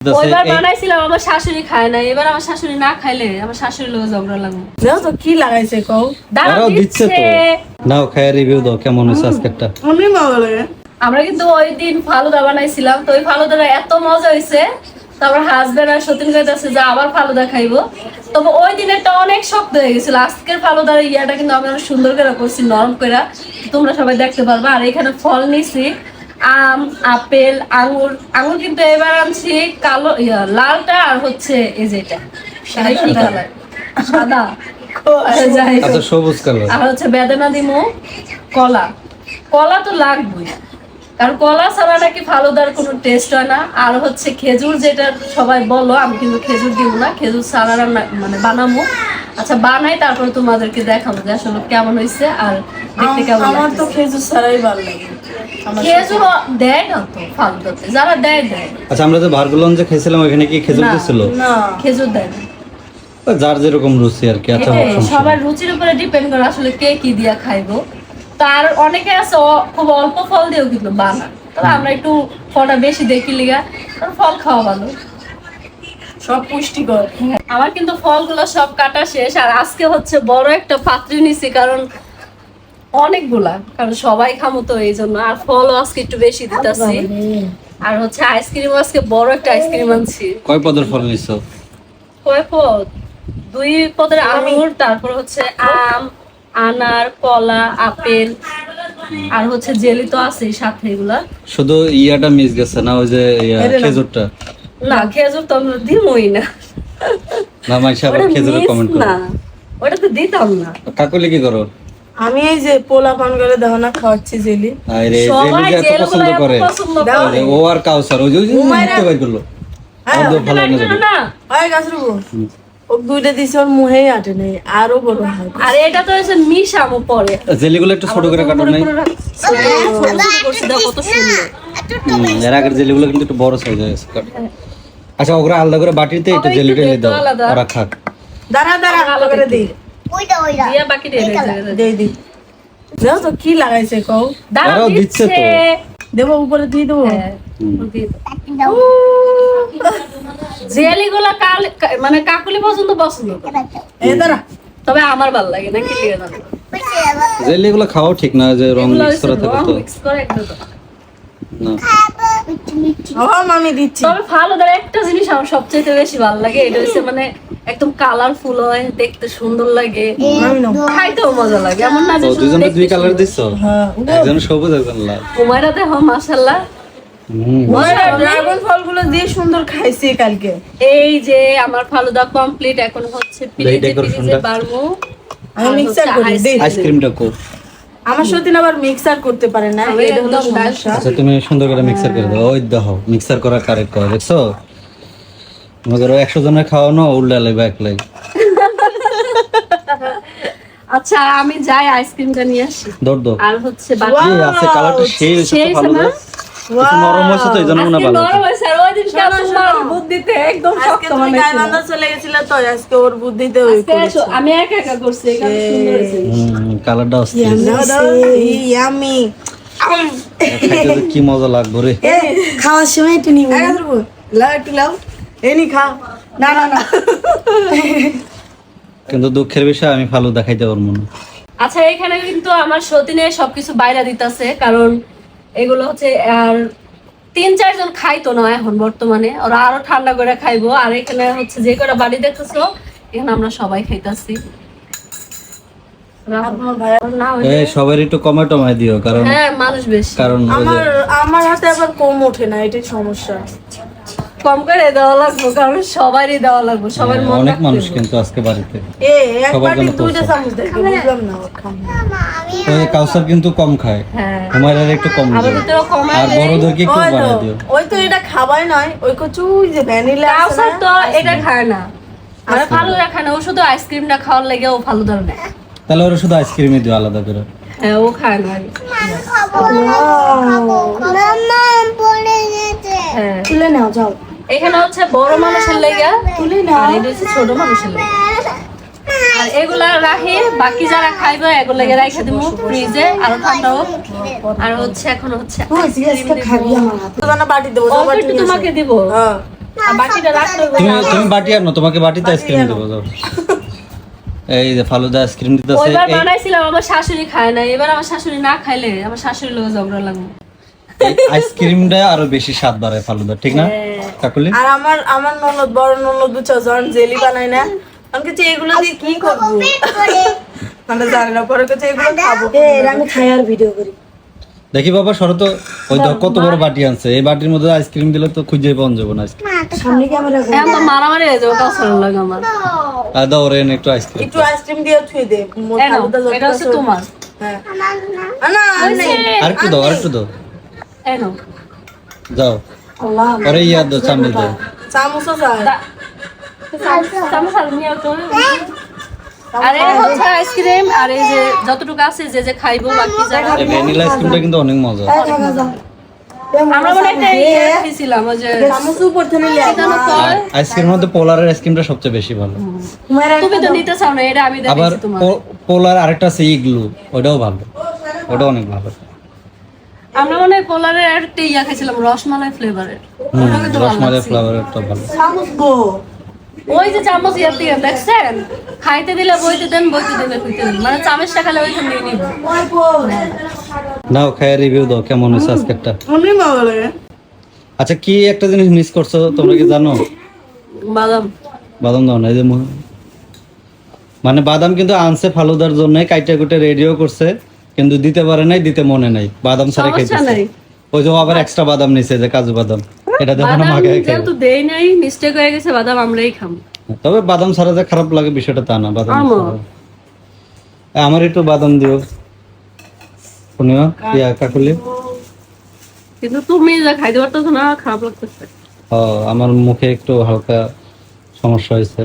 ওইবার বানাইছিলাম আমার শাশুড়ি খায় না, এবার আমার শাশুড়ি না খাইলে আমার শাশুড়ির লোক ঝগড়া লাগবে। যাও তো কি লাগাইছে কও? দাঁড়াও দিচ্ছে তো। নাও খায় রিভিউ দাও কেমন হয়েছে আজকেরটা। অনেক ভালো লাগে। আমরা কিন্তু ওই দিন ফালুদা বানাইছিলাম, তো ওই ফালুদাটা এত মজা হয়েছে, তারপর হাজবেন্ড আর সতীন কইতাছে যে আবার ফালুদা খাইবো। তবে ওই দিনেরটা অনেক শক্ত হয়ে গেছিল, আজকের ফালুদার ইয়াটা কিন্তু আমি অনেক সুন্দর করে করছি, নরম করে, তোমরা সবাই দেখতে পারবা। আর এখানে ফল নিছি, আম, আপেল, আঙ্গুর। আঙ্গুর কিন্তু এবার আনছি কালো লালটা, আর হচ্ছে এই যেটা কি কালার সাদা, যাই হোক। আচ্ছা সবুজ কালার। আর হচ্ছে বেদানা দিমু, কলা। কলা তো লাগবেই, কারণ কলা ছাড়া নাকি ফালুদার কোনো টেস্ট হয় না। আর হচ্ছে খেজুর, যেটা সবাই বলো, আমি কিন্তু খেজুর দিব না, খেজুর ছাড়া মানে বানাবো। আচ্ছা বানাই, তারপরে তোমাদেরকে দেখাবো যে আসলে কেমন হয়েছে আর দেখতে কেমন। আমার তো খেজুর ছাড়াই ভালো লাগে। খেজুর দেয় না তো ফালুদাতে, যারা দেয় দেয়। আচ্ছা আমরা যে ভার্গুলন যে খেয়েছিলাম ওখানে কি খেজুর দিছিল? না খেজুর দেয় না। যার যেরকম রুচি আর কি। আচ্ছা সবার রুচির উপরে ডিপেন্ড করে আসলে কে কি দিয়া খাইবো। তার অনেকে আছে খুব অল্প ফল দিয়েও কিন্তু বানায়, তবে আমরা একটু ফলটা বেশি দেখি লিগা, কারণ ফল খাওয়া ভালো, সব পুষ্টিকর। আমার কিন্তু ফলগুলো সব কাটা শেষ। আর আজকে হচ্ছে বড় একটা পাত্রে নিছি, কারণ অনেকগুলা, কারণ সবাই খামো তো এই জন্য। আর ফলও আজকে একটু বেশি দিতেছি। আর হচ্ছে আইসক্রিম, আজকে বড় একটা আইসক্রিম আনছি। কয় পদের ফল নিছো? কয় পদ? 2 পদের আঙুর, তারপর হচ্ছে আম, আনার, কলা, আপেল, আর হচ্ছে জেলি তো আছেই সাথে। এগুলা শুধু ইয়াটা মিস গেছে না, ওই যে খেজুরটা। না, খেজুর তো আমরা দিমই না, না মাইশা আবার খেজুরের কমেন্ট করে। না ওটা তো দিতাম না। কাকুলি কি করো? আমি এই যে পোলা পান করে দেখো না খাওয়াচ্ছি জেলি। আরে সবাই জেলি এত পছন্দ করে। পছন্দ দাও করে। ও আর কাউসার ওই যে মুখতে বাইর করলো। আর তো ভালো লাগে না। না, হয় গাছ রুবো। ও দুইটা দিছে, ওর মুহেই আটে নেই, আরো বড় হয়। আর এটা তো হচ্ছে মিশামো পরে। জেলিগুলো একটু ছোট করে কাটো নাই? কত সুন্দর। এর আগের জেলিগুলো কিন্তু একটু বড় সাইজ হয়েছে। আচ্ছা ওগুলো আলাদা করে বাটিতে একটু জেলিটা দিয়ে দাও, ওরা খাক। দাঁড়া দাঁড়া ভালো করে দিই। দিয়া বাকি দিয়ে দেই দি। যাও তো কি লাগাইছে কও? দাঁড়াও, দিচ্ছে তো। দেবো উপরে দিয়ে দেবো। জেলিগুলা মানে কাকুলি পছন্দ করে। এই দাঁড়া। তবে আমার ভালো লাগে না, কি লিয়ে জানো? জেলিগুলো খাওয়া ঠিক না, যে রং মিক্স করা থাকে তো। মিক্স করে একদম না ও মামি দিচ্ছি। তবে ফালুদার একটা জিনিস আমার সবচেয়ে বেশি ভালো লাগে, এটা হচ্ছে মানে একদম কালারফুল হয়, দেখতে সুন্দর লাগে, খাইতেও মজা লাগে। এমন না যে তো দুজনে দুই কালার দিছো? হ্যাঁ একজন সবুজ একজন লাল। কুমাইরা দেখো মাশাআল্লাহ। ড্রাগন ফলগুলো দিয়ে সুন্দর খাইছি কালকে। এই যে আমার ফালুদা কমপ্লিট, এখন হচ্ছে পিরিজে ডেকোরেশনটা বারমু। আমি মিক্সার করি দেই। আইসক্রিমটা কো। আমার সতীন আবার মিক্সার করতে পারে না, এটা হলো সমস্যা। আচ্ছা তুমি সুন্দর করে মিক্সার করে দাও। ওই দেখো মিক্সার করা কারেক্ট করে, দেখছো? আমাদের 100 জনের খাওয়ানো উল্টা লাগবে একলাই। আচ্ছা আমি যাই আইসক্রিমটা নিয়ে আসি। দৌড় দাও। আর হচ্ছে বাকি এই আছে কালারটা সেই সেই ভালো না? না? একটু নরম হয়েছে তো এইজন্য মনে হয় ভালো। নরম হয়েছে, আর ওই দিন তোমার বুদ্ধিতে একদম আজকে শক্ত তুমি বানাইছিল। গাইবান্ধা চলে গেছিলে তো, আজকে ওর বুদ্ধিতে ওই আজকে এসো, আমি একা একা করছি, এই কারণে সুন্দর হয়েছে। কালারটা অস্থির। ইয়ামি। খাইতে যে কি মজা লাগবে রে। খাওয়ার সময় একটু নিবো, লাও একটু লাও, এনি খা। না না না, কিন্তু দুঃখের বিষয় আমি ফালুদা খাইতে পারবো না। আচ্ছা এখানে কিন্তু আমার সতীনে সবকিছু বাইরে দিতেছে, কারণ এগুলো হচ্ছে আর 3-4 জন খাইতো না এখন বর্তমানে, ওরা আরো ঠান্ডা করে খাইবো। আর এখানে হচ্ছে যে কটা বাড়ি দেখতেছো, এখানে আমরা সবাই খাইতাছি। আপনার ভাই না এই সবার একটু কমে টমায় দিও, কারণ হ্যাঁ মানুষ বেশি, কারণ ওই যে আমার হাতে আবার কম ওঠে না, এটাই সমস্যা। কম করে দেওয়া লাগবে, কারণ সবারই দেওয়া লাগবে, সবার মন অনেক রাখতে মানুষ হবে। কিন্তু আজকে বাড়িতে। এক সবার বাটি জন্য দুইটা পৌঁছে। চামচ দেখে বুঝলাম না ওর খান। ওই কাউসার কিন্তু কম খায়, হ্যাঁ হুমায়রার একটু কম দিও। আমাদের তো কমায় আর দেয়। বড়দেরকে একটু ওই তো, বাড়ায় দিও। ওই তো এটা খাবাই নয়, ওই কচু যে ভ্যানিলা আছে কাউসার না, তো এটা খায় না, আর ফালুদা খায় না, ও শুধু আইসক্রিমটা খাওয়ার লেগে ও ফালুদা নেয়। তাহলে ওরা শুধু আইসক্রিমই দিও আলাদা করে। হ্যাঁ ও খায় না। হ্যাঁ তুলে নাও যাও। এখানে হচ্ছে বড় মানুষের লেগে তুলে না, আর এটা হচ্ছে ছোট মানুষের লেগে। আর এগুলা রাখি, বাকি যারা খাইবে এগুলো লেগে রাখা দিমু ফ্রিজে আরো ঠান্ডা হোক। আর হচ্ছে এখন হচ্ছে আইসক্রিম দিব। তোমার বাটি দেবো, অল্প একটু তোমাকে দিব। হ্যাঁ আর বাকিটা রাখতে হবে। তুমি বাটি আনো, তোমাকে বাটিতে আইসক্রিম দেবো যাও। এই যে ফালুদা আইসক্রিম দিতেছে। ওইবার বানাইছিলাম আমার শাশুড়ি খায় না, এবার আমার শাশুড়ি না খাইলে আমার শাশুড়ির লোক ঝগড়া লাগবে। এই আইসক্রিমটা আরো বেশি স্বাদ বাড়ায় ফালুদা, ঠিক না কাকুলি? আর আমার ননদ বড় ননদ বুঝছো যখন জেলি বানায় না, আমি কাছে এগুলো দিয়ে কি করবো মানে জানি না, পরে কাছে এগুলো খাবো। আমি খাই আর ভিডিও করি। দেখি বাবা শরত, ওই দেখো কত বড় বাটি আনছে, এই বাটির মধ্যে আইসক্রিম দিলে তো খুঁজে পাওয়া যাবে না আইসক্রিম। সামনে ক্যামেরা এখন তো মারামারি হয়ে যাবে, ওটাও ভালো লাগে আমার। আর দাও ওরে এনে একটু আইসক্রিম। একটু আইসক্রিম দিয়ে ছুঁয়ে দে। এই নাও, এটা হচ্ছে তোমার। হ্যাঁ না আরেকটু দাও, আরেকটু দাও, এই নাও। যাও আল্লাহ ওরে ইয়া দাও, চামচ দাও। চামচও চাই। চামচ আর নিয়ে তো। আর এটা হচ্ছে আইসক্রিম, আর এই যে যতটুকু আছে যে যে খাইবো বাকি যারা। এই ভ্যানিলা আইসক্রিমটা কিন্তু অনেক মজা। আমরা মনে একটা ইয়ে খেয়েছিলাম, ওই যে চামচ উপর থেকে নিয়ে আয়। জানো কয়? আইসক্রিমের মধ্যে পোলারের আইসক্রিমটা সবচেয়ে বেশি ভালো। তুমি তো নিতে চাও না, এটা আমি আবার দেখেছি তোমার। পোলার আরেকটা আছে ইগলু, ওটাও ভালো, ওটা অনেক ভালো। আমরা মনে হয় পোলারের একটা ইয়া খেয়েছিলাম, রসমালাই ফ্লেভারের। ওটা কিন্তু ভালো রসমালাই লাগছে। ফ্লেভারেরটা ভালো। চামচ গো। ওই যে চামচ ইয়ার দিয়ে দেখছেন, খাইতে দিলে বইতে দেন, বইতে দিলে খুঁজতে দেন, মানে চামচটা খালে ওইখান দিয়ে নিব। নাও খায় রিভিউ দাও কেমন হয়েছে আজকেরটা। অনেক ভালো লাগে। আচ্ছা কি একটা জিনিস মিস করছো তোমরা কি জানো? বাদাম। বাদাম দাও না, এই যে মানে বাদাম কিন্তু আনছে ফালুদার জন্য, কাইটা কুটে রেডিও করছে, কিন্তু দিতে পারে নাই, দিতে মনে নাই, বাদাম ছাড়া সমস্যা খাইতেছে। নাই। ওই যে আবার এক্সট্রা বাদাম নিছে, যে কাজু বাদাম, এটা দেখো না বাদাম মাকে খাই। যেহেতু দেই নাই, মিস্টেক হয়ে গেছে, বাদাম আমরাই খাম। তবে বাদাম ছাড়া যে খারাপ লাগে বিষয়টা তা না, বাদাম আমার। ছাড়া। আমার একটু বাদাম দিও শুনিও ইয়া কাকুলি। কিন্তু তুমি যা খাইতে পারতেছো না, খারাপ লাগতেছে। আমার মুখে একটু হালকা সমস্যা হয়েছে।